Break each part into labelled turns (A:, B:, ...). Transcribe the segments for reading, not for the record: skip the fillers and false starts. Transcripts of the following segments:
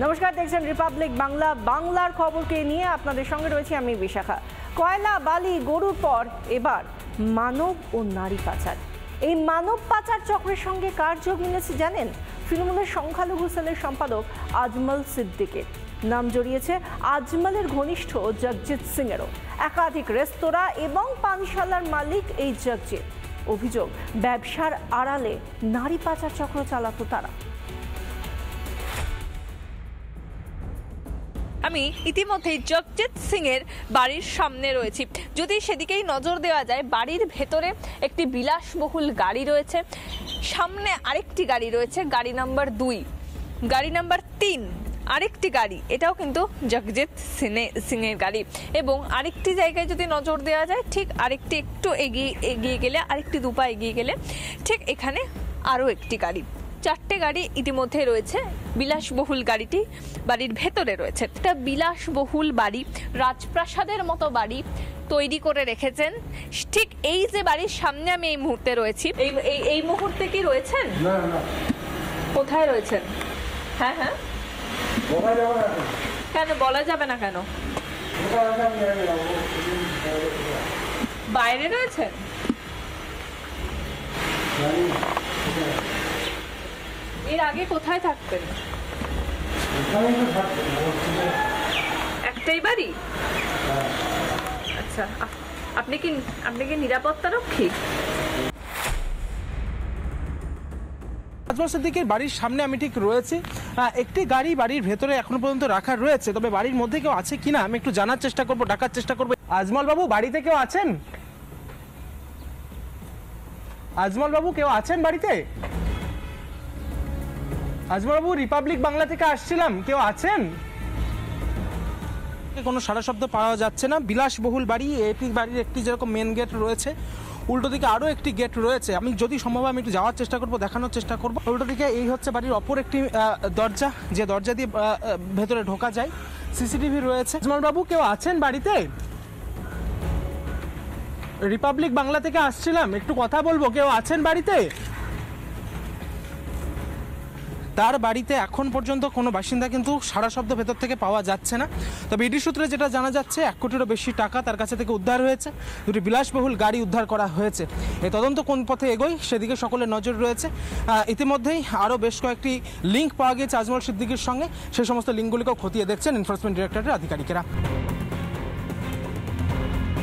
A: নমস্কার, দেখছেন রিপাবলিক বাংলা। বাংলার খবরকে নিয়ে আপনাদের সঙ্গে রয়েছি আমি বিশাখা। কয়লা, বালি, গরুর পর এবার মানব ও নারী পাচার। এই মানব পাচার চক্রের সঙ্গে কার যোগ মিলেছে জানেন? তৃণমূলের সংখ্যালঘু সেলের সম্পাদক আজমল সিদ্দিকের নাম জড়িয়েছে আজমলের ঘনিষ্ঠ জগজিৎ সিংয়েরও। একাধিক রেস্তোরাঁ এবং পানশালার মালিক এই জগজিৎ। অভিযোগ, ব্যবসার আড়ালে নারী পাচার চক্র চালাতো তারা।
B: আমি ইতিমধ্যেই জগজিৎ সিং এর বাড়ির সামনে রয়েছি। যদি সেদিকেই নজর দেওয়া যায়, বাড়ির ভেতরে একটি বিলাসবহুল গাড়ি রয়েছে, সামনে আরেকটি গাড়ি রয়েছে, গাড়ি নাম্বার 2, গাড়ি নাম্বার 3 আরেকটি গাড়ি, এটাও কিন্তু জগজিৎ সিং এর গাড়ি। এবং আরেকটি জায়গায় যদি নজর দেওয়া যায়, ঠিক আরেকটি একটু এগিয়ে গেলে, আরেকটি দুপা এগিয়ে গেলে ঠিক এখানে আরও একটি গাড়ি। 4টে গাড়ি ইতিমধ্যে রয়েছে। বিলাসবহুল গাড়িটি বাড়ির ভেতরে রয়েছে। একটা বিলাসবহুল বাড়ি, রাজপ্রাসাদের মতো বাড়ি তৈরি করে রেখেছেন। ঠিক এই যে বাড়ির সামনে আমি এই মুহূর্তে রয়েছি, এই মুহূর্তে কি রয়েছেন? কোথায় রয়েছেন? হ্যাঁ, কেন বলা যাবে না? কেন বাইরে রয়েছেন? এর আগে কোথায় থাকতেন? একটাই বাড়ি? আচ্ছা, আপনি কি নিরাপত্তা রক্ষী?
C: আজমল সিদ্দিকের বাড়ির সামনে আমি ঠিক রয়েছি। একটি গাড়ি বাড়ির ভেতরে এখনো পর্যন্ত রাখা রয়েছে, তবে বাড়ির মধ্যে কেউ আছে কিনা আমি একটু জানার চেষ্টা করবো, ডাকার চেষ্টা করবো। আজমল বাবু, বাড়িতে কেউ আছেন? আজমল বাবু, কেউ আছেন বাড়িতে? আজমল বাবু, রিপাবলিক বাংলা থেকে আসছিলাম, কেউ আছেন? কোনো সারা শব্দ পাওয়া যাচ্ছে না। বিলাসবহুল বাড়ি, এটি বাড়ির একটি যেরকম মেন গেট রয়েছে, উল্টো দিকে আরও একটি গেট রয়েছে। আমি যদি সম্ভব আমি একটু যাওয়ার চেষ্টা করব, দেখানোর চেষ্টা করব। উল্টো দিকে এই হচ্ছে বাড়ির অপর একটি দরজা, যে দরজা দিয়ে ভেতরে ঢোকা যায়। সিসিটিভি রয়েছে। আজমল বাবু, কেউ আছেন বাড়িতে? রিপাবলিক বাংলা থেকে আসছিলাম, একটু কথা বলবো, কেউ আছেন বাড়িতে? তার বাড়িতে এখন পর্যন্ত কোনো বাসিন্দা কিন্তু সারা শব্দ ভেতর থেকে পাওয়া যাচ্ছে না। তবে ইডি সূত্রে যেটা জানা যাচ্ছে, 1 কোটিরও বেশি টাকা তার কাছে থেকে উদ্ধার হয়েছে, 2টি বিলাসবহুল গাড়ি উদ্ধার করা হয়েছে। এই তদন্ত কোন পথে এগোয় সেদিকে সকলের নজর রয়েছে। ইতিমধ্যেই আরও বেশ কয়েকটি লিঙ্ক পাওয়া গিয়েছে আজমল সিদ্দিকের সঙ্গে। সেই সমস্ত লিঙ্কগুলিকেও খতিয়ে দেখছেন এনফোর্সমেন্ট ডিরেক্টরেটের আধিকারিকেরা।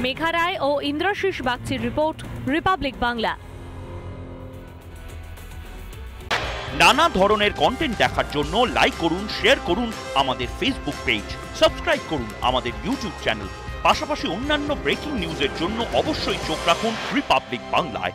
D: মেঘা রায় ও ইন্দ্রশীষ বাগচির রিপোর্ট, রিপাবলিক বাংলা।
E: নানা ধরনের কন্টেন্ট দেখার জন্য লাইক করুন, শেয়ার করুন আমাদের ফেসবুক পেজ, সাবস্ক্রাইব করুন আমাদের ইউটিউব চ্যানেল। পাশাপাশি অন্যান্য ব্রেকিং নিউজের জন্য অবশ্যই চোখ রাখুন রিপাবলিক বাংলায়।